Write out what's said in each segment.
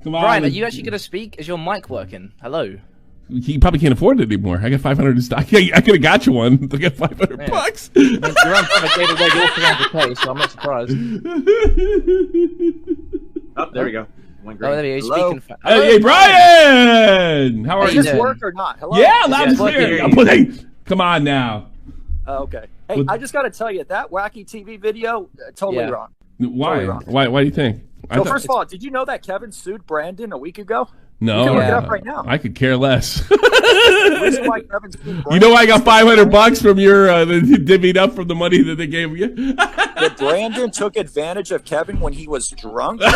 Come on. Brian, are you actually going to speak? Is your mic working? Hello. You probably can't afford it anymore. I got 500 in stock. I could have got you one. I got 500 bucks. I mean, your own brother gave away the 300K, so I'm not surprised. Oh, there we go. Oh, there he is. Speaking. Hey, Brian! How are you? Does this work or not? Hello? Yeah, loud and clear. Hey, come on now. Okay. Hey, I just got to tell you, that WackyTV video, totally wrong. Why? Totally wrong. Why do you think? So first of all, did you know that Kevin sued Brandon a week ago? No. You can look it up right now. I could care less. The reason why Kevin sued Brandon, you know I got 500 bucks from your divvied up from the money that they gave you? that Brandon took advantage of Kevin when he was drunk. You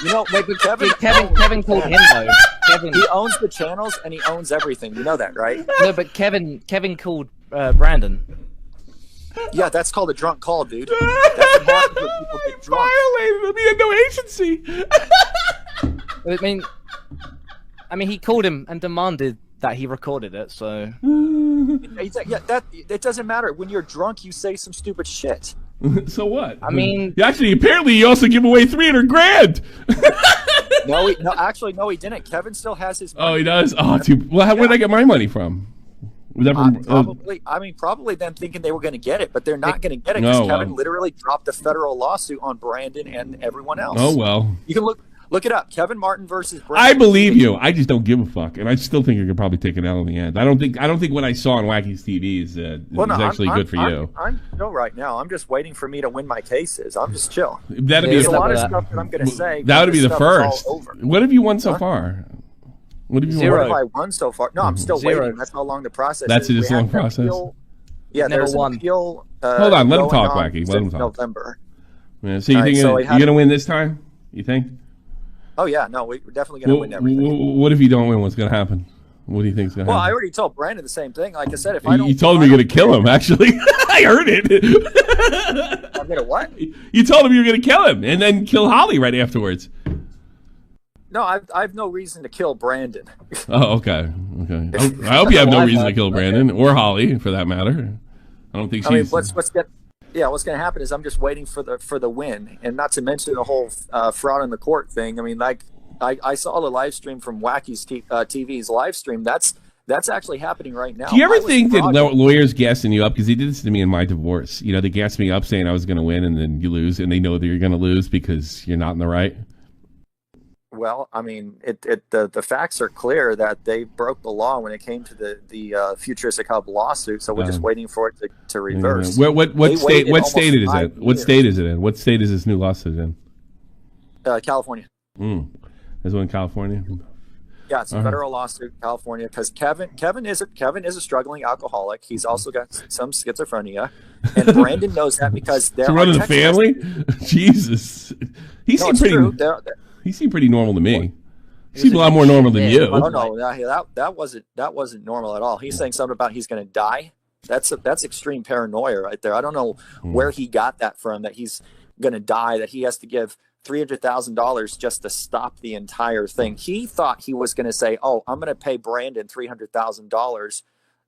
know, wait, but Kevin called him though. He owns the channels and he owns everything. You know that, right? No, but Kevin called Brandon. Yeah, that's called a drunk call, dude. That's what happens when people get drunk. Violated. He had no agency. I mean, he called him and demanded that he recorded it. So yeah, it doesn't matter. When you're drunk, you say some stupid shit. So what? I mean, apparently, you also give away 300 grand. No, actually, no, he didn't. Kevin still has his money. Oh, he does. Oh, dude. Well, where'd I get my money from? Probably them thinking they were going to get it, but they're not going to get it because Kevin literally dropped a federal lawsuit on Brandon and everyone else. Oh well, you can look it up. Kevin Martin versus Brandon. I believe you. I just don't give a fuck, and I still think you could probably take it out in the end. I don't think what I saw on Wacky's TV is actually good for you. I'm chill right now. I'm just waiting for me to win my cases. I'm just chill. There's a lot of stuff that I'm going to say. That would be the first. What have you won so far? What have you Zero. What have I won so far? No, I'm still waiting. That's how long the process is. That's a long process. Yeah, there's an appeal. Hold on, let him talk, Wacky. Let him talk. November. Yeah, so you think you're going to win this time? You think? Oh yeah, no, we're definitely going to win everything. What if you don't win? What's going to happen? What do you think is going to happen? Well, I already told Brandon the same thing. Like I said, if I don't, you told him you're going to kill him. Actually, I heard it. I'm going to what? You told him you were going to kill him, and then kill Holly right afterwards. No, I have no reason to kill Brandon. Oh, okay. I hope you have no reason to kill Brandon or Holly, for that matter. I don't think she's. I mean, what's going to happen is I'm just waiting for the win, and not to mention the whole fraud in the court thing. I mean, like I saw the live stream from Wacky's TV's live stream. That's actually happening right now. Do you ever think that lawyers gassing you up? Because they did this to me in my divorce. You know, they gassed me up saying I was going to win, and then you lose, and they know that you're going to lose because you're not in the right. Well, I mean, the facts are clear that they broke the law when it came to the Futuristichub lawsuit. So we're just waiting for it to reverse. Yeah. What state is it? What state is it in? What state is this new lawsuit in? California. There's one in California. Yeah, it's a federal lawsuit in California because Kevin is a struggling alcoholic. He's also got some schizophrenia, and Brandon knows that because they're running the family. Jesus, he seemed pretty normal to me. He seemed a lot more normal than you. Oh no, that wasn't normal at all. He's saying something about he's going to die. That's extreme paranoia right there. I don't know where he got that from. That he's going to die. That he has to give $300,000 just to stop the entire thing. He thought he was going to say, "Oh, I'm going to pay Brandon $300,000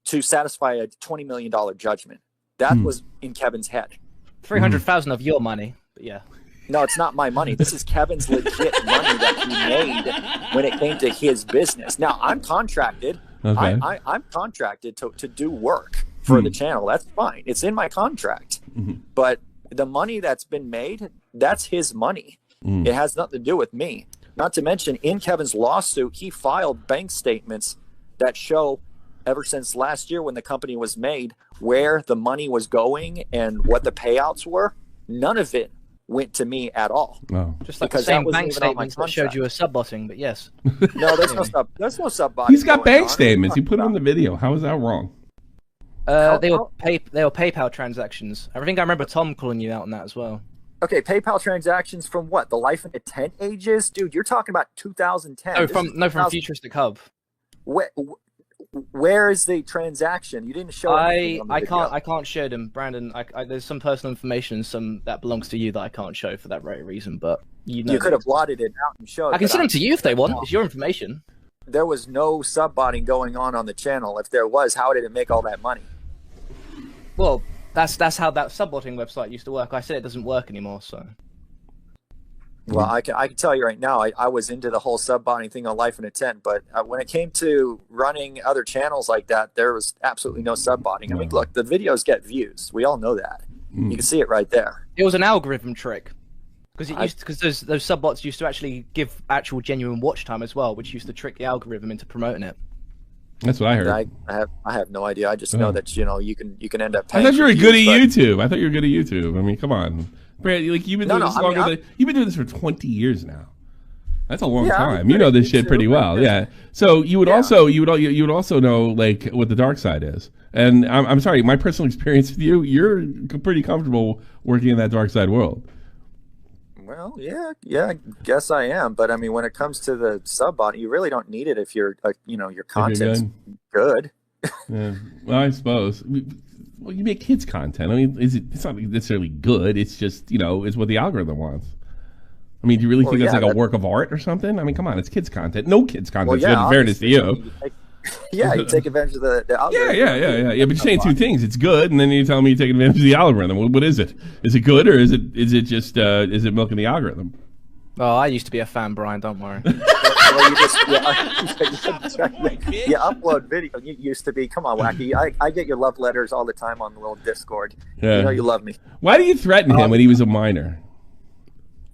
to satisfy a $20 million judgment." That was in Kevin's head. 300,000 of your money, but yeah. No, it's not my money. This is Kevin's legit money that he made when it came to his business. Now, I'm contracted. Okay. I'm contracted to do work for the channel. That's fine. It's in my contract. But the money that's been made, that's his money. It has nothing to do with me. Not to mention, in Kevin's lawsuit, he filed bank statements that show ever since last year when the company was made, where the money was going and what the payouts were. None of it went to me at all. Oh. Just like the same bank statements that showed you a subbotting, but yes. No, there's no subbotting. He's got bank statements. He put it on the video. How is that wrong? They were PayPal transactions. I think I remember Tom calling you out on that as well. Okay, PayPal transactions from what? The life and intent ages? Dude, you're talking about 2010. From Futuristichub. Where is the transaction? You didn't show it. I can't show them, Brandon. There's some personal information, that belongs to you that I can't show for that very reason. But you could have blotted it out and showed. I can send them to you if they want. It's your information. There was no subbotting going on the channel. If there was, how did it make all that money? Well, that's how that subbotting website used to work. I said it doesn't work anymore, so. Well, I can tell you right now, I was into the whole sub botting thing on Life in a Tent, but when it came to running other channels like that, there was absolutely no sub botting. I mean, look, the videos get views. We all know that. You can see it right there. It was an algorithm trick. Because those sub bots used to actually give actual genuine watch time as well, which used to trick the algorithm into promoting it. That's what I heard. I have no idea. I just know that you can end up. I thought you were good at YouTube. I thought you were good at YouTube. I mean, come on, Brad. Like you've been doing this longer than you've been doing this for 20 years now. That's a long time. You know this shit pretty well. Yeah. So you would also know like what the dark side is. And I'm sorry, my personal experience with you, you're pretty comfortable working in that dark side world. Well, yeah, I guess I am. But I mean, when it comes to the sub bot, you really don't need it if your content's good. Yeah. Well, I suppose. Well, you make kids content. I mean, it's not necessarily good. It's just it's what the algorithm wants. I mean, do you really think that's like a work of art or something? I mean, come on, it's kids content. No kids content is good, in fairness to you. You take advantage of the algorithm. Yeah. But you're saying two things. It's good, and then you tell me you take advantage of the algorithm. What is it? Is it good, or is it just is it milking the algorithm? Oh, I used to be a fan, Brian. Don't worry. Well, you upload video. You used to be. Come on, Wacky. I get your love letters all the time on the little Discord. Yeah. You know you love me. Why do you threaten him when he was a minor?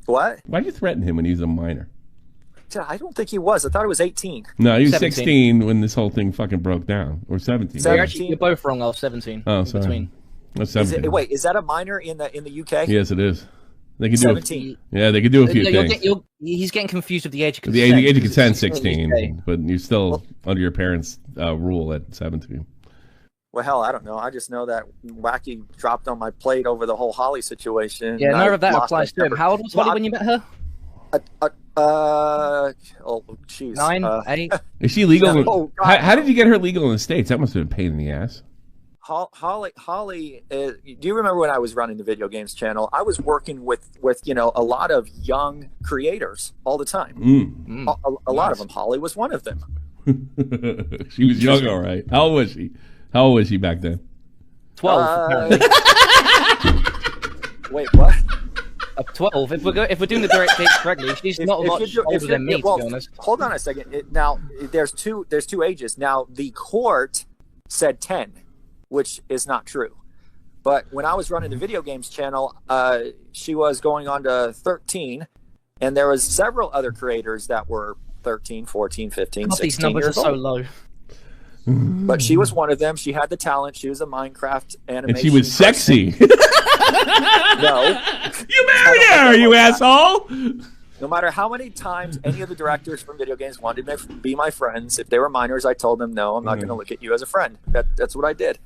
What? Why did you threaten him when he was a minor? I don't think he was. I thought he was 18. No, he was 16 when this whole thing fucking broke down. Or 17. You're both wrong. I was 17. Oh, sorry. That's 17. Wait, is that a minor in the UK? Yes, it is. They can 17. They can do a few things. He's getting confused with the age of consent. The age of consent 16, but you're still under your parents' rule at 17. Well, hell, I don't know. I just know that Wacky dropped on my plate over the whole Holly situation. Yeah, none of that applies to him. How old was Holly when you met her? Oh, jeez. 9, 8. Is she legal? How did you get her legal in the States? That must have been a pain in the ass. Holly, do you remember when I was running the video games channel? I was working with a lot of young creators all the time. A lot of them. Holly was one of them. She was young, all right. How old was she? How old was she back then? 12. Wait, what? 12. If we're doing the direct dates correctly, she's not much older than me, to be honest. Hold on a second. Now there's two ages. Now the court said 10, which is not true. But when I was running the video games channel, she was going on to 13, and there was several other creators that were 13, 14, 15, God, 16 these numbers years are so old. low. But she was one of them. She had the talent. She was a Minecraft animation. And she was sexy. No. You married her, you asshole! No matter how many times any of the directors from video games wanted to be my friends, if they were minors, I told them, no, I'm not going to look at you as a friend. That's what I did.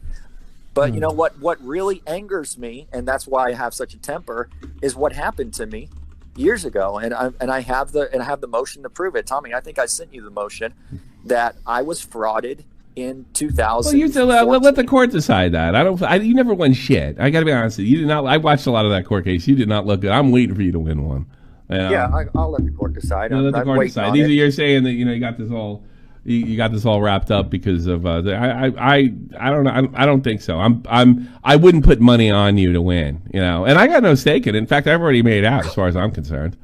But you know what really angers me, and that's why I have such a temper, is what happened to me years ago. And I have the motion to prove it. Tommy, I think I sent you the motion that I was frauded in 2000. Well, let the court decide that. You never won shit. I got to be honest with you. You did not. I watched a lot of that court case. You did not look good. I'm waiting for you to win one. Yeah, I'll let the court decide. Let the court decide. You're saying that you got this all. You got this all wrapped up because of. I don't know. I don't think so. I wouldn't put money on you to win. And I got no stake in it. In fact, I've already made it out as far as I'm concerned.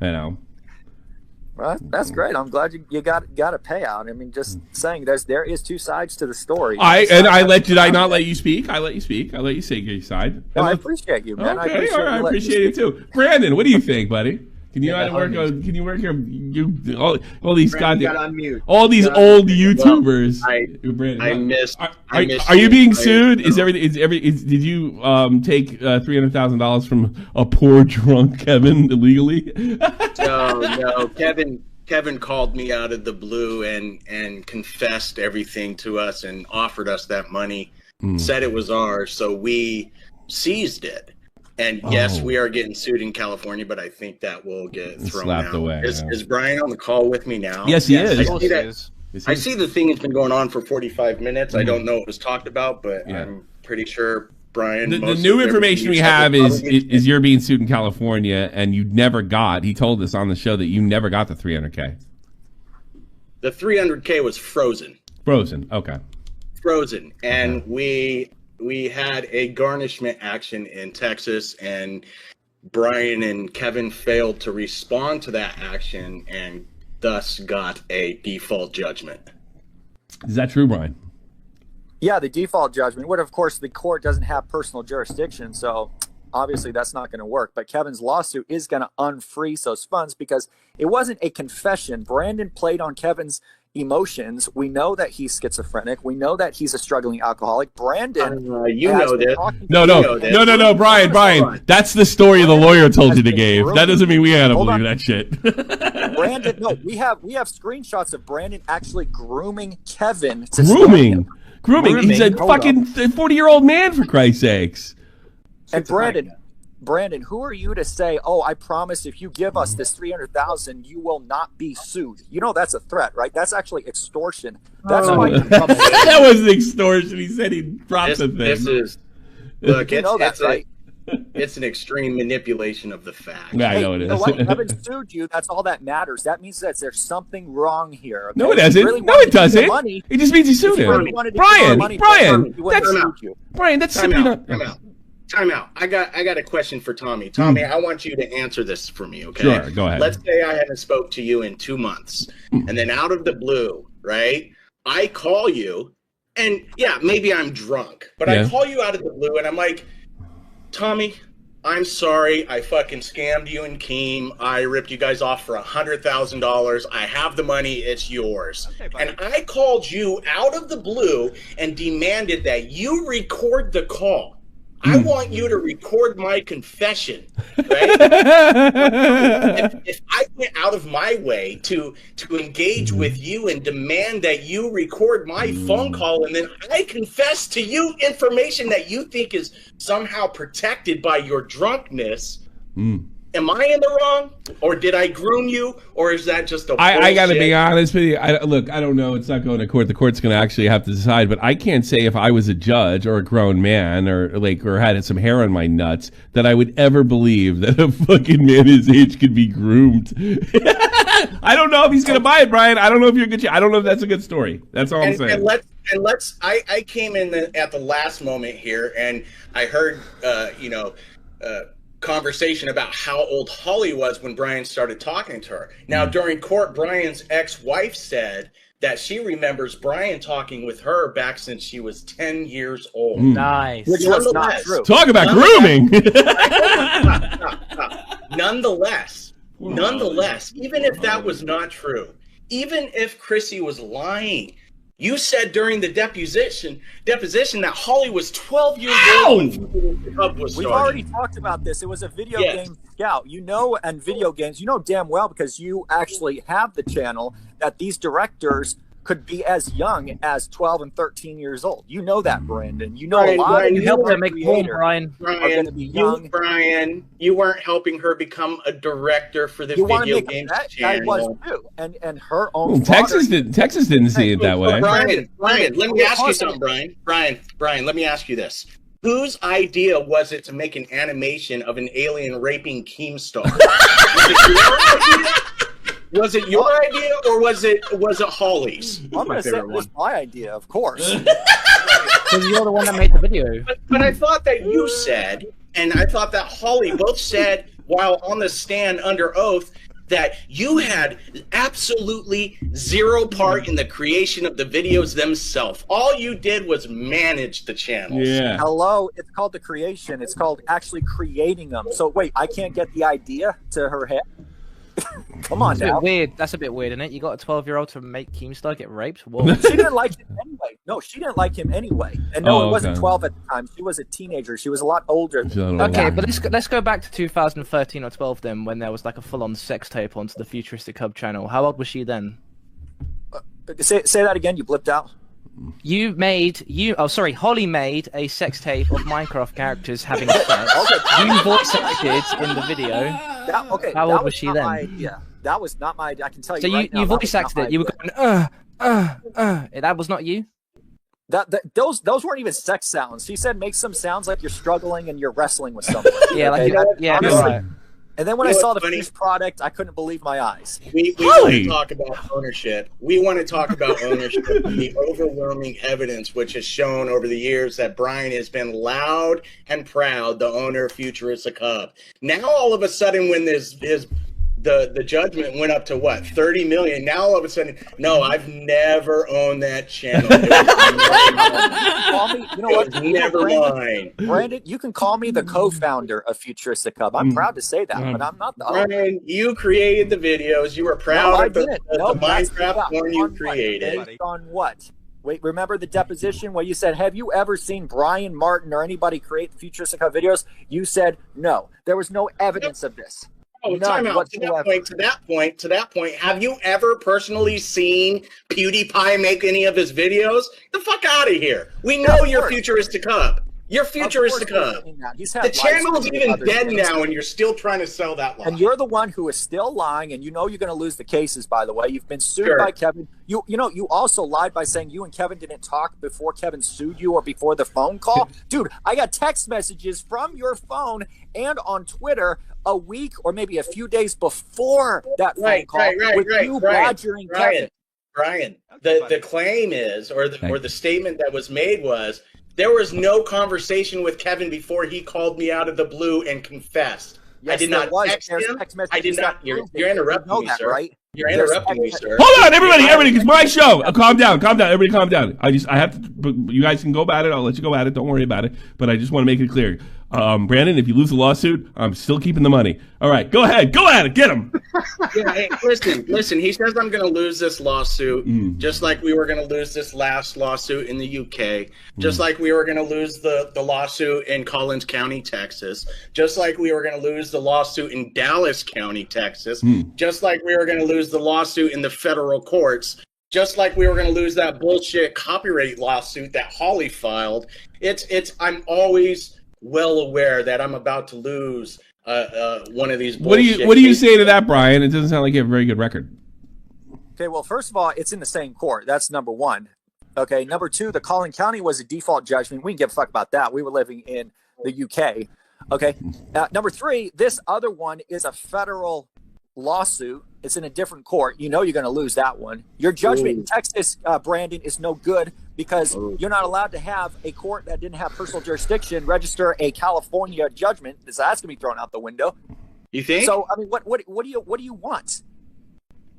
Well, that's great. I'm glad you got a payout. I mean, just saying, there is two sides to the story. Did I not let you speak? I let you speak. I let you say your side. No, I appreciate you, man. Okay, I appreciate it too. Brandon, what do you think, buddy? Can you work? Can you work here? All these goddamn, all these old YouTubers. I missed. Are you being sued? Did you take $300,000 from a poor drunk Kevin illegally? No. Kevin called me out of the blue and confessed everything to us and offered us that money. Said it was ours, so we seized it. And yes, we are getting sued in California, but I think that will get thrown out. Away. Is Brian on the call with me now? Yes, he is. I see the thing has been going on for 45 minutes. I don't know what was talked about, but I'm pretty sure Brian. The new information we have is you're being sued in California, and you never got. He told us on the show that you never got the $300K. The $300K was frozen. Frozen. Okay. Frozen, and we had a garnishment action in Texas, and Brian and Kevin failed to respond to that action and thus got a default judgment. Is that true, Brian? Yeah, the default judgment would, of course, the court doesn't have personal jurisdiction, so obviously that's not going to work. But Kevin's lawsuit is going to unfreeze those funds because it wasn't a confession. Brandon played on Kevin's emotions. We know that he's schizophrenic. We know that he's a struggling alcoholic. Brandon, you know this. No, Brian. That's the story the lawyer told you to give. That doesn't mean we had to believe that shit. Brandon, no, we have screenshots of Brandon actually grooming Kevin. Grooming. He's a fucking 40-year-old man, for Christ's sakes. And Brandon, who are you to say, oh, I promise if you give us this $300,000, you will not be sued? You know that's a threat, right? That's actually extortion. That's why that wasn't extortion. He said he dropped the thing. This is, look, you know that's right. It's an extreme manipulation of the facts. Yeah, I know it is. You know what? Kevin sued you. That's all that matters. That means that there's something wrong here. Okay? No, it doesn't. No, it doesn't. It just means he sued him. Brian, that's simply not. Time out. I got a question for Tommy. Tommy, I want you to answer this for me, okay? Sure, go ahead. Let's say I haven't spoke to you in 2 months, and then out of the blue, right? I call you, and yeah, maybe I'm drunk, but I call you out of the blue, and I'm like, Tommy, I'm sorry. I fucking scammed you and Keem. I ripped you guys off for $100,000. I have the money. It's yours. And I called you out of the blue and demanded that you record the call. I want you to record my confession, right? if I went out of my way to engage with you and demand that you record my phone call, and then I confess to you information that you think is somehow protected by your drunkenness, am I in the wrong? Or did I groom you? Or is that just a bullshit? I got to be honest with you. Look, I don't know. It's not going to court. The court's going to actually have to decide. But I can't say if I was a judge or a grown man or had some hair on my nuts that I would ever believe that a fucking man his age could be groomed. I don't know if he's going to buy it, Brian. I don't know if you're good. I don't know if that's a good story. That's all I'm saying. I came in at the last moment here, and I heard, conversation about how old Holly was when Brian started talking to her. Now, during court, Brian's ex-wife said that she remembers Brian talking with her back since she was 10 years old. Nice. Which was not true. Talk about grooming. Nonetheless, even if that was not true, even if Chrissy was lying, you said during the deposition that Holly was 12 years old when the Cub was started. We've already talked about this. It was a video game scout. You know, and video games, you know damn well, because you actually have the channel, that these directors could be as young as 12 and 13 years old. You know that, Brandon. You know a lot of you helped her make porn, Brian. Are going to be young. Brian, you weren't helping her become a director for the video games channel. I was too. And her own. Well, Texas didn't see it that way. Brian, let me ask you something, Brian, let me ask you this. Whose idea was it to make an animation of an alien raping Keemstar? Was it your idea or was it Holly's? I'm going to say it was my idea, of course. Because you're the one that made the video. But I thought that you said, and I thought that Holly both said while on the stand under oath, that you had absolutely zero part in the creation of the videos themselves. All you did was manage the channels. Yeah. Hello, it's called the creation. It's called actually creating them. So wait, I can't get the idea to her head? Come on, that's a bit weird. That's a bit weird, isn't it? You got a 12-year-old to make Keemstar get raped? Whoa. She didn't like him anyway. No, she didn't like him anyway. And no, it wasn't 12 at the time. She was a teenager. She was a lot older. Okay, but let's go back to 2013 or 12 then, when there was like a full-on sex tape onto the Futuristichub channel. How old was she then? Say that again. You blipped out. Holly made a sex tape of Minecraft characters having sex. You voice acted in the video. How old was she then? Idea. That was not my idea. I can tell you. So right now, you voice acted it. You were going, That was not you? Those weren't even sex sounds. She said make some sounds like you're struggling and you're wrestling with something. Yeah, okay? right. And then when I saw the finished product, I couldn't believe my eyes. We want to talk about ownership. We want to talk about ownership and the overwhelming evidence which has shown over the years that Brian has been loud and proud, the owner of Futuristichub. Now, all of a sudden, when the judgment went up to what, 30 million. Now all of a sudden, no, I've never owned that channel. Never mine. Brandon, you can call me the co-founder of Futuristichub. I'm proud to say that, but I'm not the owner. Brian, you created the videos. You were proud of the Minecraft porn you created. Based on what? Wait, remember the deposition where you said, have you ever seen Brian Martin or anybody create Futuristichub videos? You said no. There was no evidence of this. Oh, time out. To that point, have you ever personally seen PewDiePie make any of his videos? Get the fuck out of here. We know you're Futuristichub. You're Futuristichub. The channel's even dead now, and you're still trying to sell that lie. And you're the one who is still lying, and you know you're going to lose the cases, by the way. You've been sued by Kevin. You know, you also lied by saying you and Kevin didn't talk before Kevin sued you or before the phone call. Dude, I got text messages from your phone and on Twitter a week or maybe a few days before that phone call with you badgering Kevin. Brian, the claim is, or the statement that was made was, there was no conversation with Kevin before he called me out of the blue and confessed. Yes, I did not text him. I did not. You're interrupting me, sir. Right? You're interrupting me, sir. Hold on, everybody, it's my show. Calm down, everybody, calm down. I have to. You guys can go about it. I'll let you go at it. Don't worry about it. But I just want to make it clear, Brandon. If you lose the lawsuit, I'm still keeping the money. All right, go ahead, go at it, get him. Yeah, hey, listen. He says I'm going to lose this lawsuit, just like we were going to lose this last lawsuit in the UK, just like we were going to lose the lawsuit in Collins County, Texas, just like we were going to lose the lawsuit in Dallas County, Texas, just like we were going to lose the lawsuit in the federal courts, just like we were going to lose that bullshit copyright lawsuit that Holly filed. I'm always well aware that I'm about to lose one of these bullshit What do you say to that, Brian? It doesn't sound like you have a very good record. Okay, well, first of all, it's in the same court. That's number one. Okay, number two, the Collin County was a default judgment. We didn't give a fuck about that. We were living in the UK. Okay, number three, this other one is a federal lawsuit. It's in a different court. You know you're going to lose that one. Your judgment in Texas, Brandon, is no good because you're not allowed to have a court that didn't have personal jurisdiction register a California judgment. So that's going to be thrown out the window. You think? So I mean, what do you want?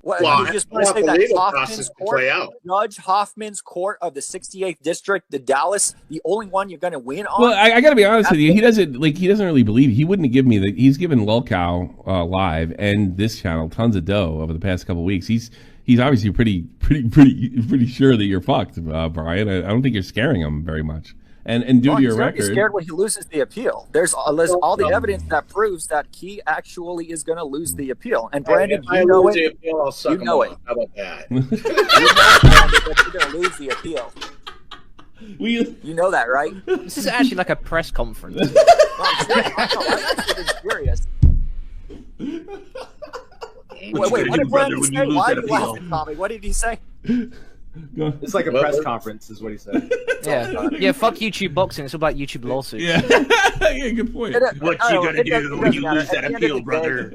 What, well, you just want to say that Hoffman's court, Judge Hoffman's court of the 68th district, the Dallas, the only one you're going to win on? Well, I got to be honest with you. He doesn't really believe. He wouldn't give me he's given Lolcow Live and this channel tons of dough over the past couple of weeks. He's obviously pretty sure that you're fucked, Brian. I don't think you're scaring him very much. And due to your record, he's scared when he loses the appeal. There's all the evidence that proves that he actually is going to lose the appeal. And Brandon, you know it. You know it. How about that? You know, Brandon, that you're going to lose the appeal. You know that, right? This is actually like a press conference. I'm serious. Wait, what did Brandon say? Why did you laugh at Tommy? What did he say? It's like a press conference, is what he said. Yeah. Fuck YouTube boxing. It's all about YouTube lawsuits. Yeah, yeah, good point. What you gonna do when you lose that appeal, brother?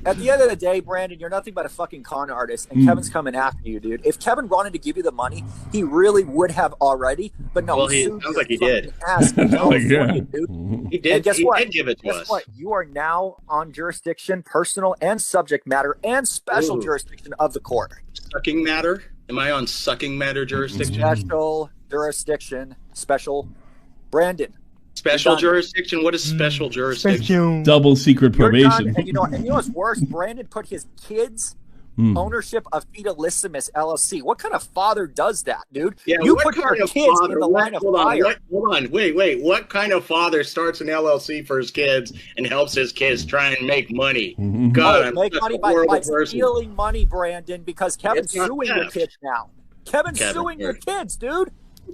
At the end of the day, Brandon, you're nothing but a fucking con artist, and Kevin's coming after you, dude. If Kevin wanted to give you the money, he really would have already. But no, well, he sounds like he did. He did. And guess what? Did give it to us. Guess what? You are now on jurisdiction, personal and subject matter, and special jurisdiction of the court. Sucking matter? Am I on sucking matter jurisdiction? Special jurisdiction, special. Brandon. Special jurisdiction? What is special jurisdiction? Double secret probation. And you know what's worse? Brandon put his kids' ownership of Futuristichub LLC. What kind of father does that, dude? Yeah, you put your kids in the line of fire. Hold on. Wait. What kind of father starts an LLC for his kids and helps his kids try and make money? God, make money by stealing money, Brandon, because Kevin's suing your kids now. Kevin's suing your kids, dude.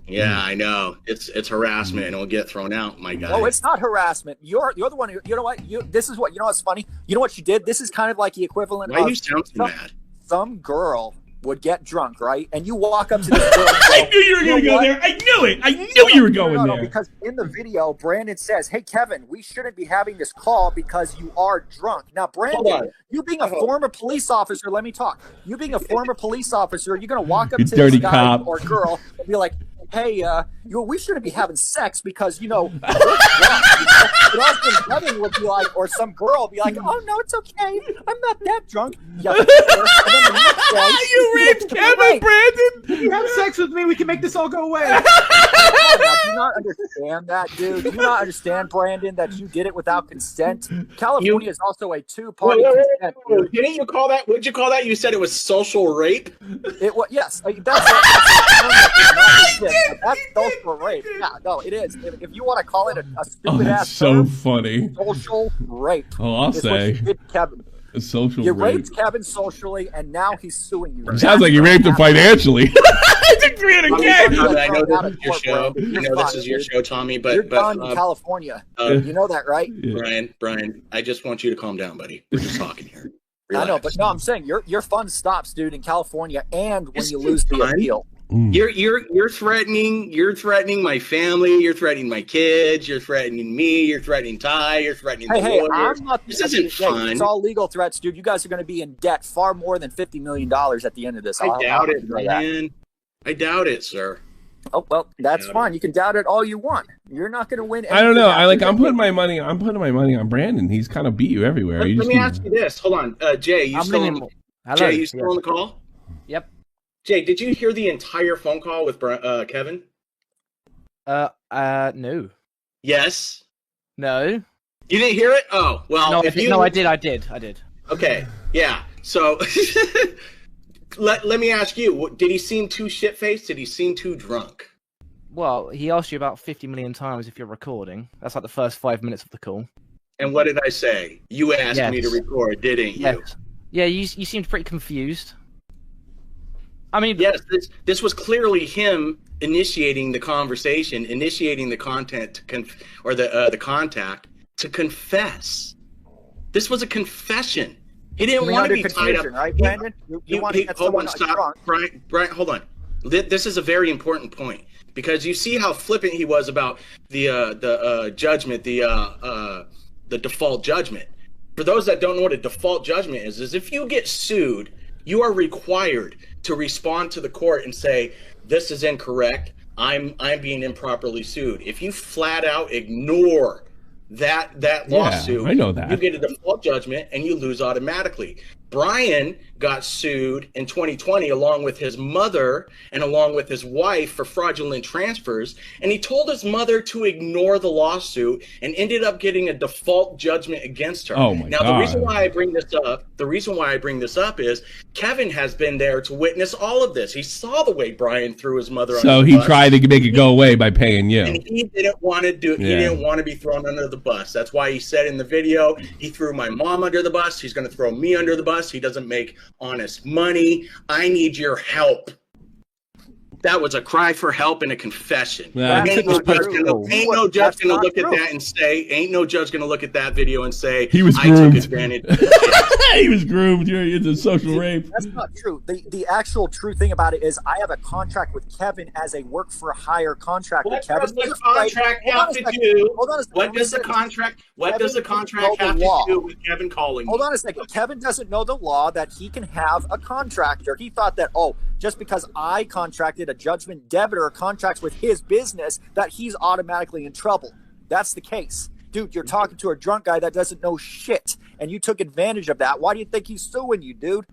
Yeah, I know. It's harassment, and it'll get thrown out, my guy. Oh, it's not harassment. You're the one who. You know what? This is what. You know what's funny? You know what you did? This is kind of like the equivalent. Why do you sound so mad? Some girl would get drunk, right? And you walk up to this girl. I knew you were going to go there. I knew it. I knew you were going there. Because in the video, Brandon says, "Hey, Kevin, we shouldn't be having this call because you are drunk." Now, Brandon, you being a former police officer, let me talk. You being a former police officer, you're going to walk up to this guy or girl and be like, "Hey, we shouldn't be having sex because, we're drunk." But often Kevin would be like, or some girl would be like, "Oh, no, it's okay. I'm not that drunk." Yeah, and then the next day, you raped Kevin, Brandon. If you have sex with me, we can make this all go away. Do you not understand that, dude? Do you not understand, Brandon, that you did it without consent? California is also a two-party consent. Didn't you call that? What'd you call that? You said it was social rape. It was, yes. That's social rape. Yeah, no, it is. If you want to call it a stupid ass so term, funny. Social rape. Oh, I'll say. You did, Kevin. Social You rape. raped Kevin socially, and now he's suing you. It sounds like you raped him financially. I took $300K. I know this is your show. This is your show, Tommy. But you're done in California. You know that, right? Yeah. Brian, I just want you to calm down, buddy. We're just talking here. Relax. I know, but no, I'm saying your fun stops, dude, in California, and when you lose the appeal. You're threatening my family. You're threatening my kids. You're threatening me. You're threatening Ty. You're threatening the lawyers. I'm not. This isn't fun. It's all legal threats, dude. You guys are going to be in debt far more than $50 million at the end of this. I doubt it, man. I doubt it, sir. Oh well, that's fine. You can doubt it all you want. You're not going to win. I don't know. I'm putting my money on Brandon. He's kind of beat you everywhere. Let me ask you this. Hold on, Jay. You still on the call? Yep. Jay, did you hear the entire phone call with Kevin? No. Yes. No. You didn't hear it? Oh, well. No, I did. Okay. Yeah. So let me ask you: did he seem too shit-faced? Did he seem too drunk? Well, he asked you about 50 million times if you're recording. That's like the first 5 minutes of the call. And what did I say? You asked me to record, didn't you? Yeah. You seemed pretty confused. I mean, yes, this was clearly him initiating the conversation, initiating the content the contact to confess. This was a confession. He didn't want to be tied up, right, Brandon? Hold on, stop, Brian. Hold on. This is a very important point because you see how flippant he was about the judgment, the default judgment. For those that don't know what a default judgment is if you get sued, you are required to respond to the court and say, "This is incorrect. I'm being improperly sued." If you flat out ignore that lawsuit, I know that. you get a default judgment and you lose automatically. Brian got sued in 2020 along with his mother and along with his wife for fraudulent transfers, and he told his mother to ignore the lawsuit and ended up getting a default judgment against her. Oh my God. The reason why I bring this up is Kevin has been there to witness all of this. He saw the way Brian threw his mother under the bus. So he tried to make it go away by paying you. And he didn't want to do it. He didn't want to be thrown under the bus. That's why he said in the video, he threw my mom under the bus. He's going to throw me under the bus. He doesn't make honest money. I need your help. That was a cry for help and a confession. Ain't no judge gonna look at that and say, ain't no judge gonna look at that video and say, he was groomed. I took advantage. He was groomed. It's a social rape. That's not true. The actual true thing about it is I have a contract with Kevin as a work for hire contract with Kevin. What does the contract have to do? What does the contract have to do with Kevin calling? Hold on a second. Kevin doesn't know the law that he can have a contractor. He thought that, just because I contracted a judgment debtor contracts with his business, that he's automatically in trouble. That's the case. Dude, you're talking to a drunk guy that doesn't know shit, and you took advantage of that. Why do you think he's suing you, dude?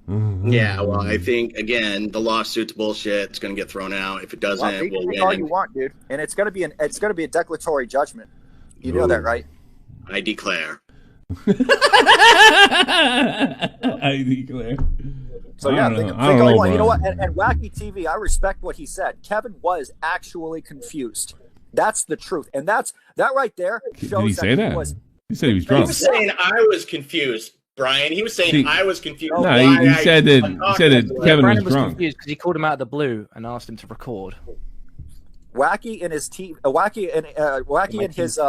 Yeah, well, I think, again, the lawsuit's bullshit. It's going to get thrown out. If it doesn't, we'll win. All you want, dude. And it's going to be a declaratory judgment. You know that, right? I declare. I declare. So yeah, think all you want. You know what? And WackyTV, I respect what he said. Kevin was actually confused. That's the truth, and that right there shows. Did he say that? He said he was drunk. He was saying I was confused, Brian. He was saying I was confused. No, he said that Kevin was drunk. Confused because he called him out of the blue and asked him to record. Wacky and his team, Wacky and his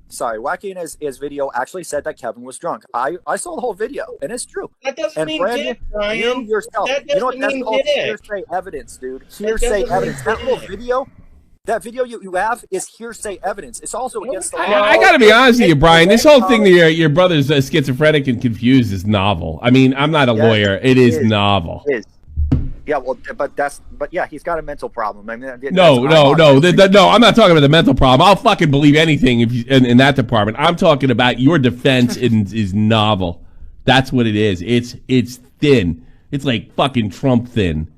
Wacky in his video actually said that Kevin was drunk. I saw the whole video, and it's true. That doesn't and mean Brandon, did, Brian. you yourself, That you know what doesn't that's called? mean did. Hearsay evidence, dude. Hearsay evidence. That little video, that video you have is hearsay evidence. It's also against the law. I got to be honest with you, Brian. This whole thing that your brother's schizophrenic and confused is novel. I mean, I'm not a lawyer. It is novel. It is. Yeah, well, but yeah, he's got a mental problem. I mean, no. I'm not talking about the mental problem. I'll fucking believe anything in that department. I'm talking about your defense is novel. That's what it is. It's thin. It's like fucking Trump thin.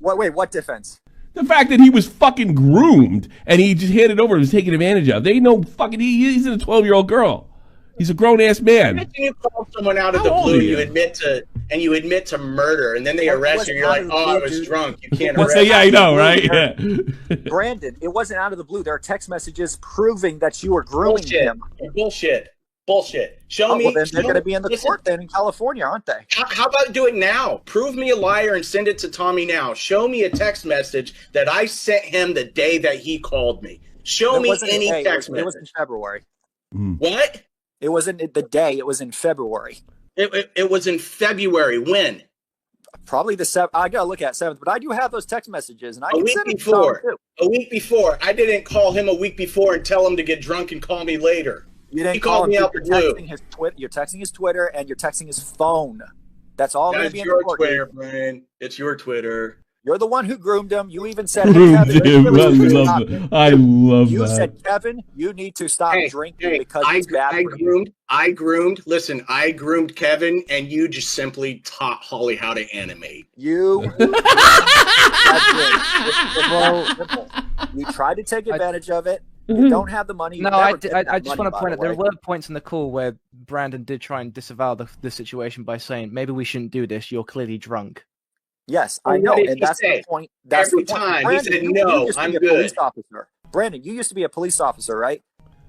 Wait, what defense? The fact that he was fucking groomed and he just handed over and was taken advantage of. They ain't no fucking. He's a 12-year-old girl. He's a grown ass man. Imagine you call someone out of the blue, you admit to murder, and then they arrest you. You're like, "Oh, I was drunk. You can't arrest." Yeah, I know, right? Yeah. Brandon, it wasn't out of the blue. There are text messages proving that you were grooming him. Bullshit. Show me. Well, then they're going to be in the court then in California, aren't they? How about do it now? Prove me a liar and send it to Tommy now. Show me a text message that I sent him the day that he called me. Show me any text message. It was in February. What? It wasn't the day. It was in February. It was in February. When? Probably the 7th. I got to look at 7th, but I do have those text messages. And I a week before. I didn't call him a week before and tell him to get drunk and call me later. You didn't he called me out the blue. You're texting his Twitter and you're texting his phone. That's all going to be in the court. It's your Twitter, Brian. It's your Twitter. You're the one who groomed him. You even said, I love you that. You said, Kevin, you need to stop drinking because it's bad for you. I groomed Kevin, and you just simply taught Holly how to animate. You tried to take advantage of it. You don't have the money. No, I just want to point out there were points in the call where Brandon did try and disavow the situation by saying, maybe we shouldn't do this. You're clearly drunk. Yes, I know, and that's the point. That's every the point. time Brandon, he said, "No, I'm good." Police officer. Brandon, you used to be a police officer, right?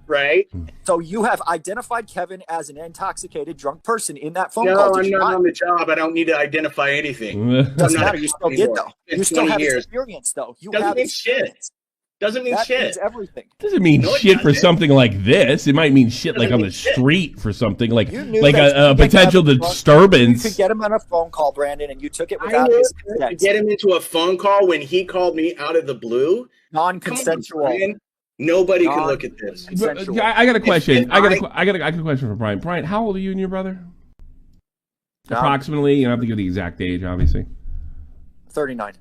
Right. So you have identified Kevin as an intoxicated, drunk person in that phone call. No, I'm not on the job. I don't need to identify anything. Doesn't matter. You still did though. You still have experience though. You doesn't have mean experience. Shit. Doesn't mean that shit. Means everything. Doesn't mean shit for something like this. It might mean shit like on the street for something like a potential disturbance. You could get him on a phone call, Brandon, and you took it without his consent. Get him into a phone call when he called me out of the blue. Non-consensual. Nobody can look at this. I got a question. I got a question for Brian. Brian, how old are you and your brother? Approximately. You don't have to give the exact age, obviously. 39.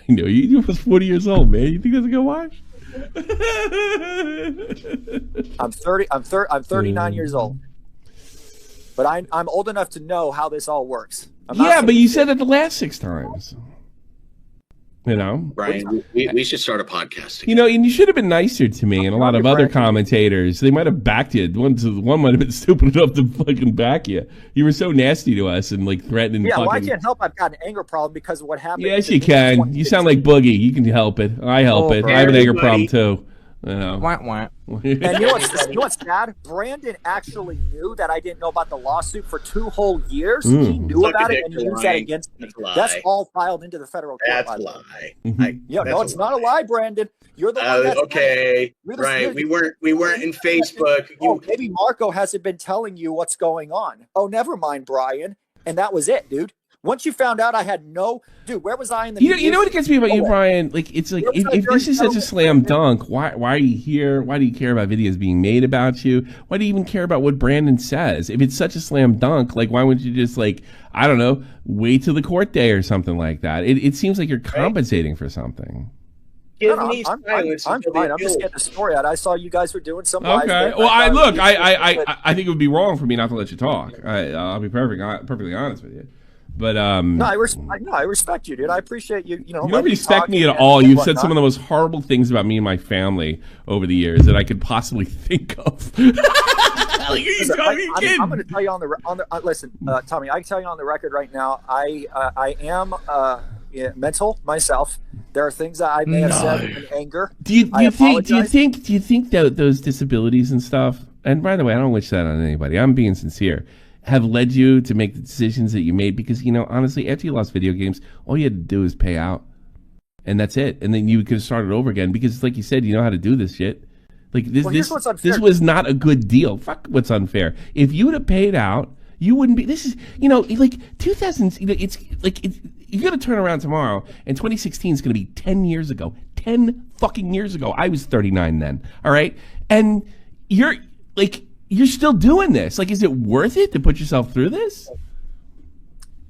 You know, you was 40 years old, man. You think that's a good watch? I'm 39 years old. But I'm old enough to know how this all works. Yeah, but you said that the last 6 times. You know, Brian, we should start a podcast together. You know, and you should have been nicer to me and a lot of other commentators. They might have backed you. One might have been stupid enough to fucking back you. You were so nasty to us and like threatening. Yeah, well, I can't help. I've got an anger problem because of what happened. Yes, you can. You sound like Boogie. You can help it. I help it. I have an anger problem too. You know. And you know what's sad? Brandon actually knew that I didn't know about the lawsuit for 2 whole years. He knew about it and he used that against me. That's all filed into the federal court. That's a lie. No, it's not a lie, Brandon. You're the one that's okay. Right. We weren't in Facebook. Maybe Marco hasn't been telling you what's going on. Oh, never mind, Brian. And that was it, dude. Once you found out, I had where was I in the You know what gets me about you, Brian? Like, it's like, if this is such a slam dunk, why are you here? Why do you care about videos being made about you? Why do you even care about what Brandon says? If it's such a slam dunk, like, why wouldn't you just, like, I don't know, wait till the court day or something like that? It seems like you're compensating for something. I'm fine. I'm just getting the story out. I saw you guys were doing some live. Okay. Well, I think it would be wrong for me not to let you talk. I'll be perfectly honest with you. But no, I respect you, dude. I apprate you. You don't respect me at all. You've said some of the most horrible things about me and my family over the years that I could possibly think of. I'm going to tell you on the listen, Tommy. I can tell you on the record right now. I am mental myself. There are things that I may have said in anger. Do you think that those disabilities and stuff? And by the way, I don't wish that on anybody. I'm being sincere. Have led you to make the decisions that you made? Because, you know, honestly, after you lost video games, all you had to do is pay out. And that's it. And then you could have started over again. Because, like you said, you know how to do this shit. Like this was not a good deal. Fuck what's unfair. If you would have paid out, you wouldn't be. This is like 2000s. It's like you're gonna turn around tomorrow, and 2016 is gonna be 10 years ago. 10 fucking years ago. I was 39 then. All right, and you're still doing this. Like, is it worth it to put yourself through this?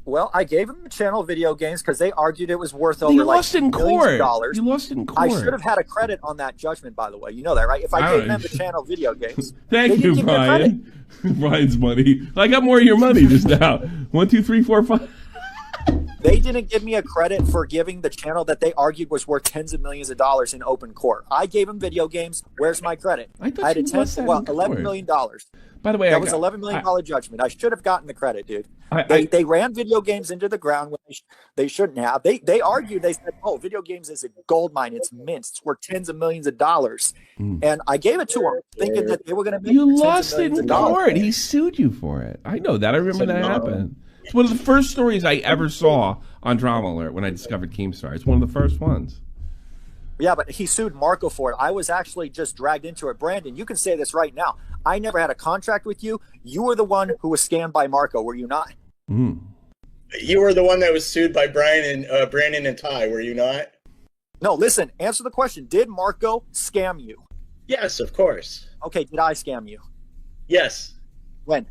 Well, I gave them the channel video games because they argued it was worth over $millions of dollars. You lost in court. I should have had a credit on that judgment, by the way. You know that, right? If I gave them the channel video games, thank you, Brian. Brian's money. I got more of your money just now. 1, 2, 3, 4, 5. They didn't give me a credit for giving the channel that they argued was worth tens of millions of dollars in open court. I gave them video games. Where's my credit? I had $11 million. By the way, that was $11 million judgment. I should have gotten the credit, dude. They ran video games into the ground when they shouldn't have. They argued. They said, "Oh, video games is a gold mine. It's mint. It's worth tens of millions of dollars." And I gave it to them, thinking that they were going to make. You lost it in court. He sued you for it. I know that. I remember that happened. It's one of the first stories I ever saw on Drama Alert when I discovered Keemstar. It's one of the first ones. Yeah, but he sued Marco for it. I was actually just dragged into it. Brandon, you can say this right now. I never had a contract with you. You were the one who was scammed by Marco, were you not? You were the one that was sued by Brian and Brandon and Ty, were you not? No, listen, answer the question. Did Marco scam you? Yes, of course. Okay, did I scam you? Yes. When?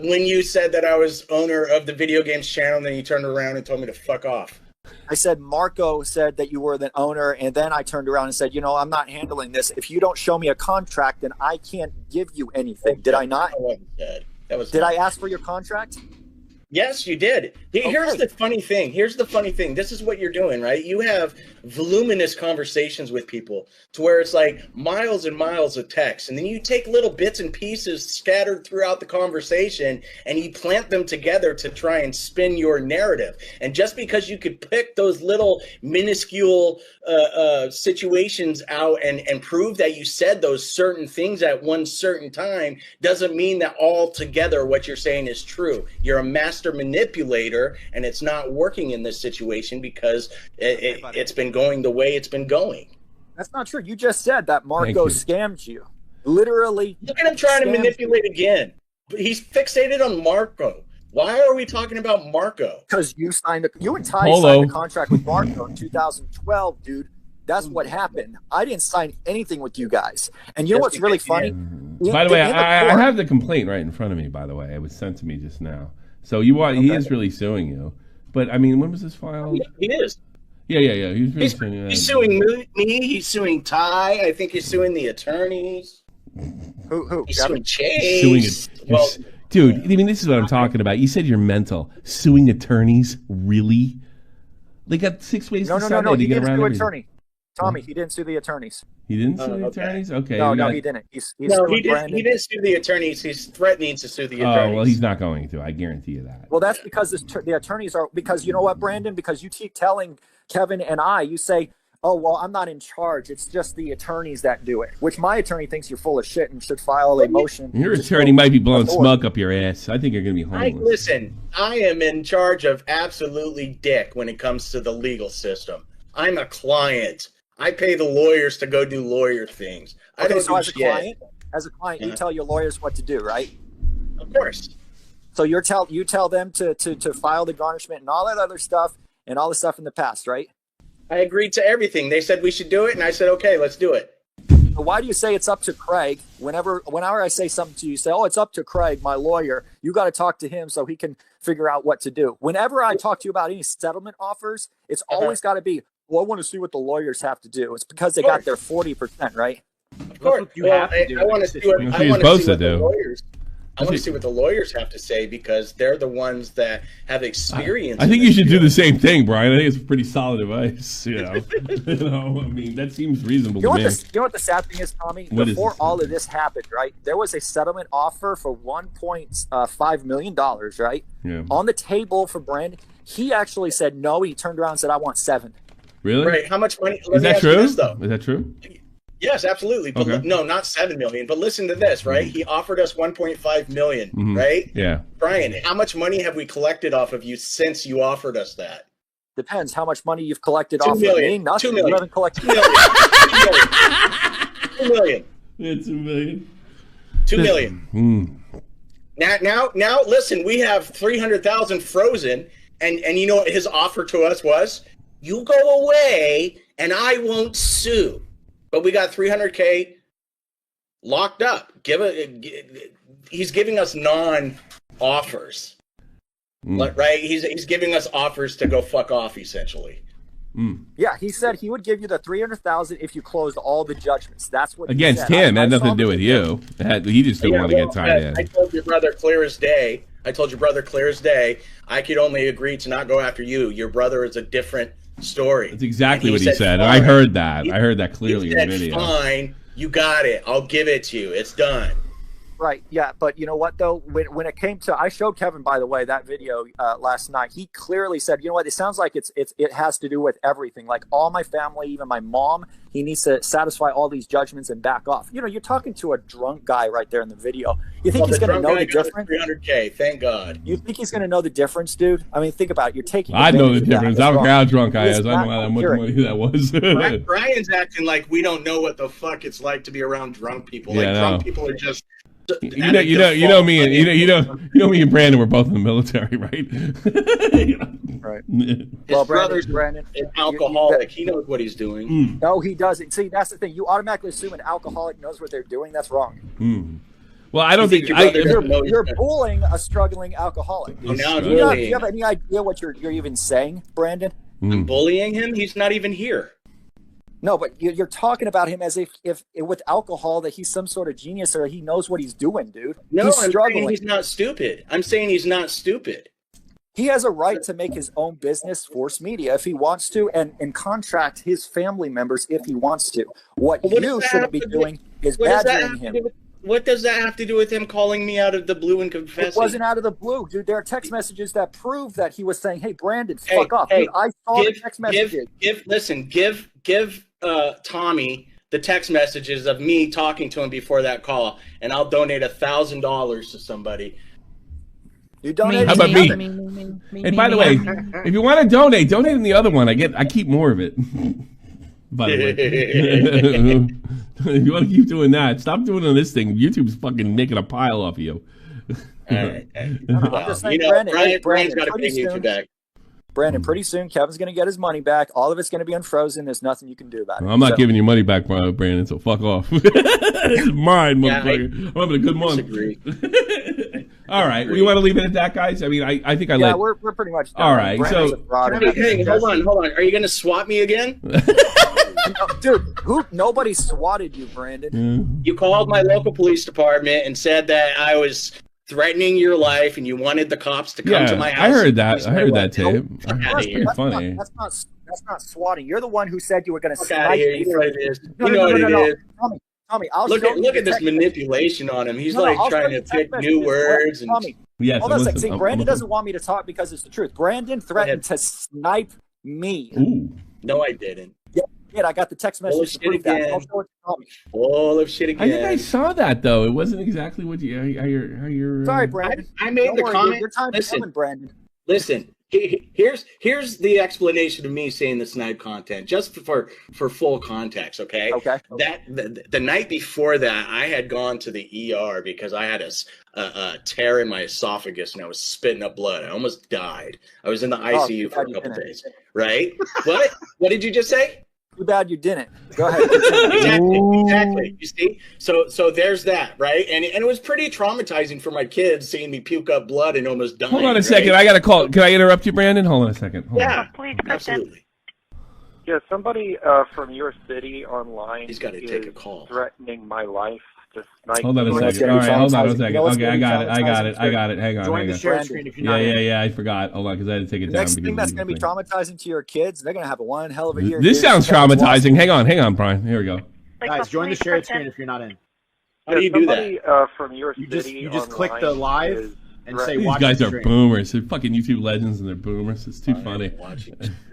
When you said that I was owner of the video games channel, and then you turned around and told me to fuck off. I said Marco said that you were the owner, and then I turned around and said, I'm not handling this. If you don't show me a contract, then I can't give you anything. Did I not? Did I ask for your contract? Yes, you did. Here's the funny thing. This is what you're doing, right? You have voluminous conversations with people to where it's like miles and miles of text. And then you take little bits and pieces scattered throughout the conversation and you plant them together to try and spin your narrative. And just because you could pick those little minuscule situations out and prove that you said those certain things at one certain time doesn't mean that all together what you're saying is true. You're a master manipulator, and it's not working in this situation because it's been going the way it's been going. That's not true. You just said that Marco scammed you. Literally. Look at him trying to manipulate again. He's fixated on Marco. Why are we talking about Marco? Because you and Ty signed a contract with Marco in 2012, dude. That's what happened. I didn't sign anything with you guys. And you know what's really funny? By the way, I have the complaint right in front of me, by the way. It was sent to me just now. So he is really suing you. But, I mean, when was this filed? He is. Yeah. He's suing me. He's suing Ty. I think he's suing the attorneys. Who? He's suing Chase. Dude, I mean, this is what I'm talking about. You said you're mental. Suing attorneys? Really? They got 6 ways to Sunday to get around everything. Attorney. Tommy, he didn't sue the attorneys. He didn't sue the attorneys? Okay. No, he didn't. He didn't sue the attorneys. He's threatening to sue the attorneys. Oh, well, he's not going to. I guarantee you that. Well, that's because the attorneys are, because you know what, Brandon? Because you keep telling Kevin and you say, oh, well, I'm not in charge. It's just the attorneys that do it, which my attorney thinks you're full of shit and should file a motion. Your attorney might be blowing smoke up your ass. I think you're going to be homeless. Listen, I am in charge of absolutely dick when it comes to the legal system. I'm a client. I pay the lawyers to go do lawyer things. I don't do as a client, you tell your lawyers what to do, right? Of course. So you tell them to file the garnishment and all that other stuff and all the stuff in the past, right? I agreed to everything. They said we should do it, and I said, okay, let's do it. But why do you say it's up to Craig? Whenever I say something to you, you say, oh, it's up to Craig, my lawyer. You got to talk to him so he can figure out what to do. Whenever I talk to you about any settlement offers, it's always got to be, well, I want to see what the lawyers have to do. It's because they got their 40%, right? Of course. I want to see what the lawyers have to say because they're the ones that have experience. I think you should do the same thing, Brian. I think it's pretty solid advice. I mean, that seems reasonable to me. You know what the sad thing is, Tommy? Before all of this happened, right? There was a settlement offer for $1.5 million, right? Yeah. On the table for Brandon. He actually said no. He turned around and said, I want 7. Really? Right. How much money? Is that true? Is that true? Yes, absolutely. But no, not 7 million. But listen to this, right? He offered us 1.5 million, right? Yeah. Brian, how much money have we collected off of you since you offered us that? Depends how much money you've collected off of me. Nothing. 2 million. You haven't collected. 2 million. 2 million. Yeah, 2 million. 2 million. Now, listen. We have 300,000 frozen, and you know what his offer to us was? You go away, and I won't sue. But we got 300K locked up. He's giving us non-offers, right? He's giving us offers to go fuck off, essentially. Yeah, he said he would give you the 300,000 if you closed all the judgments. That's what against him. It had nothing to do with you. He just didn't want to get tied in. I told your brother clear as day. I could only agree to not go after you. Your brother is a different story. That's exactly what he said. I heard that. I heard that clearly in the video. Fine, you got it. I'll give it to you. It's done. Right, yeah, but you know what, though? When it came to... I showed Kevin, by the way, that video last night. He clearly said, you know what, it sounds like it has to do with everything. Like, all my family, even my mom, he needs to satisfy all these judgments and back off. You know, you're talking to a drunk guy right there in the video. You think he's going to know the difference? 300K, thank God. You think he's going to know the difference, dude? I mean, think about it. You're taking... I know the difference. I don't care how drunk I is. I know how much money that was. Brian's acting like we don't know what the fuck it's like to be around drunk people. Yeah, drunk people are just... You know me and Brandon were both in the military, right? Right. Well, Brandon, an alcoholic. He knows what he's doing. No, he doesn't. See, that's the thing. You automatically assume an alcoholic knows what they're doing. That's wrong. Well, I don't think you're bullying a struggling alcoholic. Oh, now do you have any idea what you're even saying, Brandon? I'm bullying him. He's not even here. No, but you're talking about him as if with alcohol that he's some sort of genius or he knows what he's doing, dude. No, he's I'm struggling. saying he's not stupid. I'm saying he's not stupid. He has a right to make his own business, Force Media, if he wants to, and contract his family members if he wants to. What you shouldn't be doing is badgering him. What does that have to do with him calling me out of the blue and confessing? It wasn't out of the blue, dude. There are text messages that prove that he was saying, "Hey, Brandon, fuck off." Dude, I saw the text messages. Give Tommy the text messages of me talking to him before that call, and I'll donate $1,000 to somebody. You donate. How about me? And by the way, if you want to donate in the other one. I keep more of it. By the way, if you want to keep doing that, stop doing on this thing. YouTube's fucking making a pile off of you. All right. I'm just saying, Brandon's got to pay YouTube back. Brandon, pretty soon Kevin's going to get his money back. All of it's going to be unfrozen. There's nothing you can do about it. I'm not giving you money back, Brandon, so fuck off. It's mine, motherfucker. I'm having a good month. All right. We want to leave it at that, guys? I mean, I think Yeah, we're pretty much done. All right. Hey, hold on. Are you going to swat me again? No, dude, nobody swatted you, Brandon. You called my local police department and said that I was threatening your life and you wanted the cops to come to my house. I heard that. I heard that tape. That's funny. That's not swatting. You're the one who said you were going to snipe me. You know what it is. You know what it is. Tommy, look at this manipulation on him. He's trying to pick new words. Tommy, yes, hold on a second. See, Brandon doesn't want me to talk because it's the truth. Brandon threatened to snipe me. Ooh. No, I didn't. Yeah, I got the text message to prove that. I'll show it to Tommy. Full of shit again. I think I saw that though. It wasn't exactly what you're. Sorry, Brandon. I made the comment. Your time is coming, Brandon. Listen. Here's the explanation of me saying the snipe content, just for full context, okay? Okay. That the night before that, I had gone to the ER because I had a tear in my esophagus and I was spitting up blood. I almost died. I was in the ICU for a couple days. Right? What did you just say? Too bad you didn't. Go ahead. Exactly. You see? So there's that, right? And it was pretty traumatizing for my kids seeing me puke up blood and almost dying. Hold on a second. I got a call. Can I interrupt you, Brandon? Hold on a second. Absolutely. Yeah, somebody from your city online He's got to take a call. Threatening my life. Hold on a second. All right, hold on a second. Okay, I got it. Hang on. Join the share screen if you're not in. Yeah, I forgot. Hold on, because I had to take it down. Next thing that's going to be traumatizing to your kids, they're going to have one hell of a year. This sounds traumatizing. Hang on, Brian. Here we go. Guys, join the share screen if you're not in. How do you do that? From your city you just click the live and say These watch guys the are stream. boomers. They're fucking YouTube legends and they're boomers. It's too funny.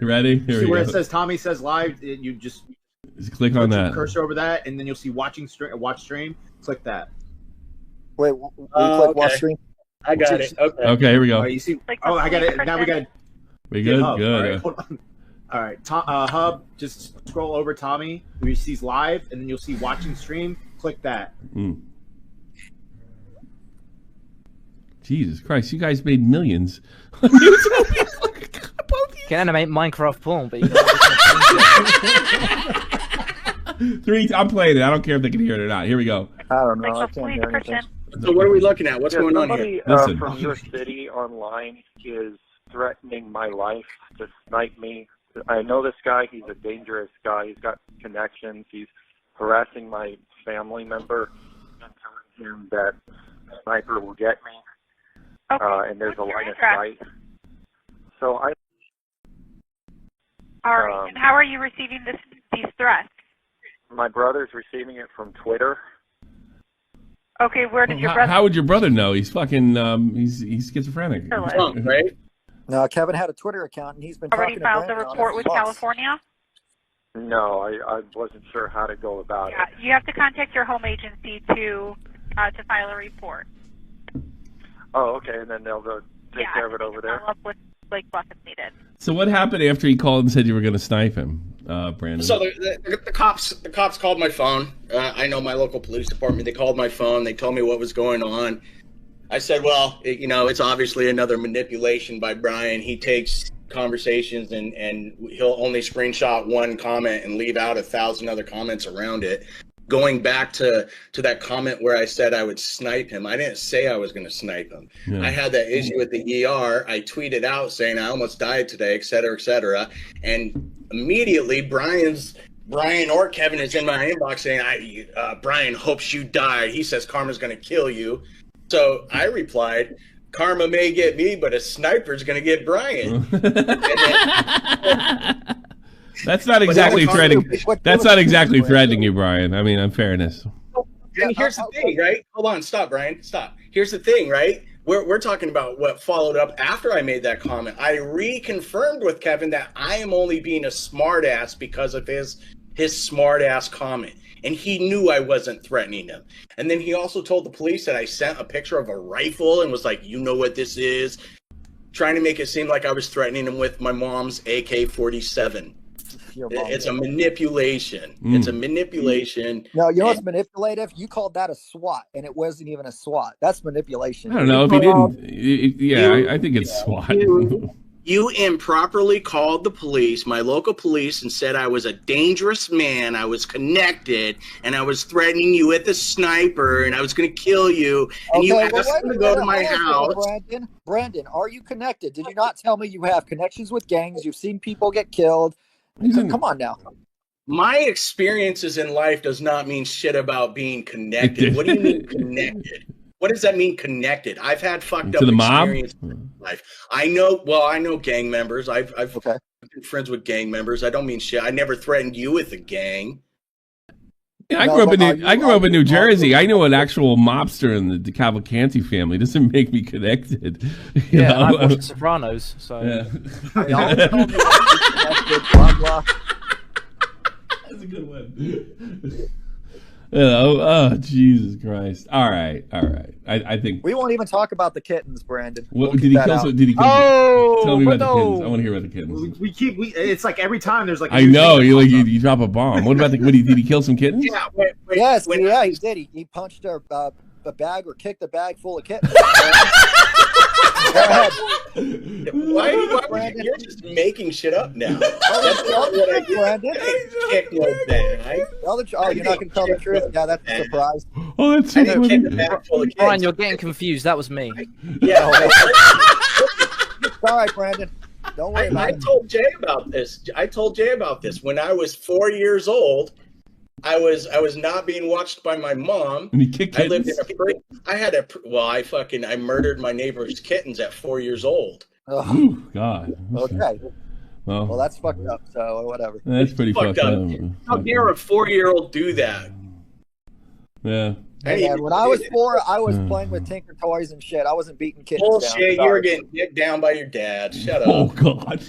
You ready? Here See we where go. it says Tommy says live, you just click on that. Cursor over that, and then you'll see watch stream. Click that. Wait, click watch stream. I got it. Okay. Okay, here we go. You see? I got it. Now we got. We good? Good. Good. Right, hold on. All right, Hub, just scroll over Tommy where he sees live, and then you'll see watching stream. Click that. Jesus Christ, you guys made millions. Can animate Minecraft porn, but I'm playing it. I don't care if they can hear it or not. Here we go. I don't know. I can't hear anything. So what are we looking at? What's going on here? Somebody from your city online is threatening my life to snipe me. I know this guy. He's a dangerous guy. He's got connections. He's harassing my family member and telling him that a sniper will get me. Okay. And there's a line of sight. So I. All right. And how are you receiving these threats? My brother's receiving it from Twitter. Okay, where did your brother? How would your brother know? He's fucking he's schizophrenic. Right? No, Kevin had a Twitter account, and he's been already filed the report with California. No, I wasn't sure how to go about it. You have to contact your home agency to file a report. Oh, okay, and then they'll go take care of it over there. Follow up with Blake Bluff if needed. So what happened after he called and said you were going to snipe him, Brandon? So the cops called my phone. I know my local police department. They called my phone. They told me what was going on. I said, well, it's obviously another manipulation by Brian. He takes conversations and he'll only screenshot one comment and leave out 1,000 other comments around it. Going back to that comment where I said I would snipe him, I didn't say I was going to snipe him. Yeah. I had that issue with the ER. I tweeted out saying I almost died today, et cetera, et cetera. And immediately Brian or Kevin is in my inbox saying, Brian hopes you die. He says karma's going to kill you. So I replied, karma may get me, but a sniper's going to get Brian. That's not exactly threatening. That's not exactly threatening you, Brian. I mean, in fairness. And here's the thing, right? Hold on, stop, Brian, stop. Here's the thing, right? We're talking about what followed up after I made that comment. I reconfirmed with Kevin that I am only being a smartass because of his smartass comment. And he knew I wasn't threatening him. And then he also told the police that I sent a picture of a rifle and was like, you know what this is? Trying to make it seem like I was threatening him with my mom's AK-47. It's a manipulation. It's a manipulation. No, you know what's manipulative? You called that a SWAT, and it wasn't even a SWAT. That's manipulation. I don't know if he didn't. I think it's SWAT. You improperly called the police, my local police, and said I was a dangerous man, I was connected, and I was threatening you with a sniper, and I was going to kill you, and you asked me to go to my house. Brandon, are you connected? Did you not tell me you have connections with gangs? You've seen people get killed. Come on now. My experiences in life does not mean shit about being connected. What do you mean connected? What does that mean, connected? I've had fucked up experiences in life. I know gang members. I've been friends with gang members. I don't mean shit. I never threatened you with a gang. Yeah, I grew up in New Jersey. I know an actual mobster in the Cavalcanti family. Doesn't make me connected. Yeah, I watched The Sopranos, so. Yeah. That's a good one. Oh, Jesus Christ! All right. I think we won't even talk about the kittens, Brandon. Did he kill? Tell me about the kittens. I want to hear about the kittens. It's like every time there's like. I know you drop a bomb. What about did he kill some kittens? Yeah. He did. He punched a bag or kicked a bag full of kittens. Go ahead. Why you're just making shit up now? That's not what I did. Brandon. You're not going to tell the truth? Yeah, that's a surprise. Oh, that's so funny. Brian, you're getting confused. That was me. Yeah. It's all right, Brandon. Don't worry about it. I told Jay about this. When I was 4 years old, I was not being watched by my mom. And he kicked kittens? I murdered my neighbor's kittens at 4 years old. Oh, God. Okay. Well, that's fucked up, so whatever. That's pretty fucked up. How dare a 4-year-old do that? Yeah. Hey, when I was 4, I was playing with Tinker toys and shit. I wasn't beating kittens Bullshit, down. you were getting dicked down by your dad. Shut up. Oh, God.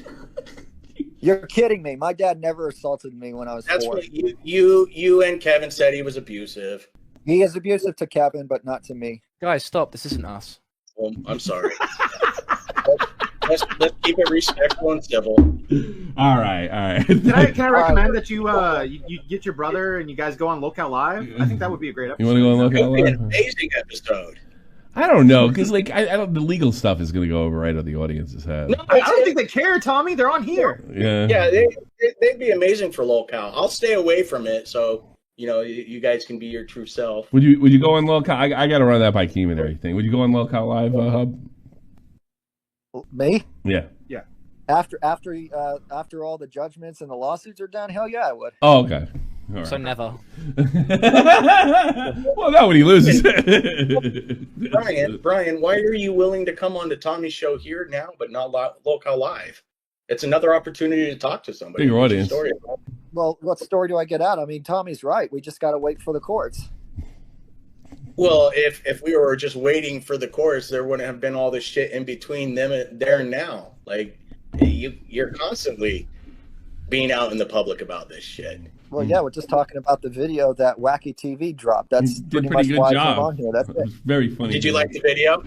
You're kidding me. My dad never assaulted me when I was 4. That's what you and Kevin said he was abusive. He is abusive to Kevin, but not to me. Guys, stop. This isn't us. Well, I'm sorry. let's keep it respectful and civil. All right. Can I recommend that you get your brother and you guys go on Lookout Live? I think that would be a great episode. You want to go on Lookout It would be Live? an amazing episode. I don't know, because like I don't. The legal stuff is going to go over right on the audience's head. No, I don't think they care, Tommy. They're on here. Yeah, they'd be amazing for locale. I'll stay away from it, so you guys can be your true self. Would you go on locale? I got to run that by Keem and everything. Would you go on Locale Live, Hub? Me? Yeah. After all the judgments and the lawsuits are done, hell yeah, I would. Oh, okay. All right. So never. Well, not when he loses. Brian, why are you willing to come on the Tommy Show here now, but not Locale Live? It's another opportunity to talk to somebody. Bigger audience. Well, what story do I get out? I mean, Tommy's right. We just got to wait for the courts. Well, if we were just waiting for the courts, there wouldn't have been all this shit in between them and there and now. Like, you're constantly being out in the public about this shit. Well, yeah, we're just talking about the video that WackyTV dropped. That's pretty much why I came on here. That's it. Very funny. Did you like the video?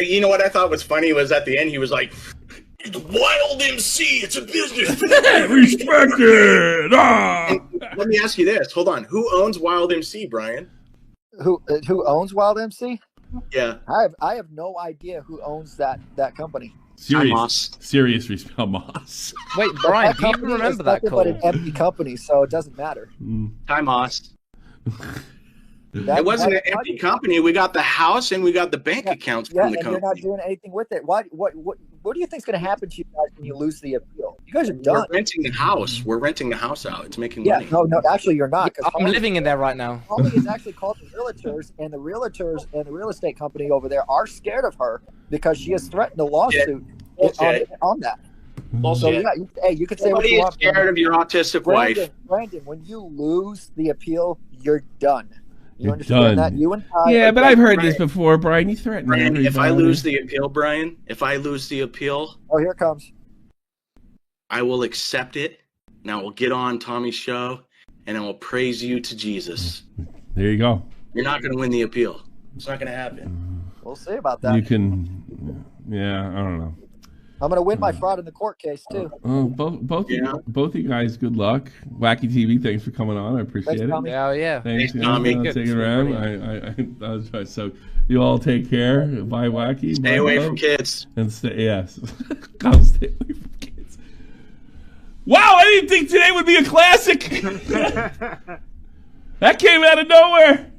You know what I thought was funny was at the end he was like, "It's Wild MC. It's a business. Respect it." Let me ask you this. Hold on. Who owns Wild MC, Brian? Who owns Wild MC? Yeah. I have no idea who owns that company. Serious respect, Moss. Wait, Brian, do you even remember that call? But an empty company, so it doesn't matter. Hi, Moss. It wasn't an empty company. We got the house and we got the bank accounts from the company. You're not doing anything with it. What do you think is going to happen to you guys when you lose the appeal? You guys are done. We're renting the house. We're renting the house out. It's making money. No, actually, you're not. I'm living in there right now. Holly is actually called the realtors, and the realtors and the real estate company over there are scared of her because she has threatened a lawsuit on that. So yeah, you could say what you want. Somebody is scared of your autistic wife. Brandon, when you lose the appeal, you're done. You understand that? You and I. Yeah, but I've heard this before, Brian. You threaten Brian, if I lose the appeal, Brian, oh, here it comes. I will accept it, and I will get on Tommy's show, and I will praise you to Jesus. There you go. You're not going to win the appeal. It's not going to happen. We'll see about that. You can, yeah, I don't know. I'm going to win my fraud in the court case too. Both you guys, good luck. WackyTV, thanks for coming on. I appreciate it. Yeah. Thanks, Tommy. Taking around. I was trying. So you all take care. Bye, Wacky. Stay away from kids. And yes, I'll stay away from kids. Wow, I didn't think today would be a classic. That came out of nowhere.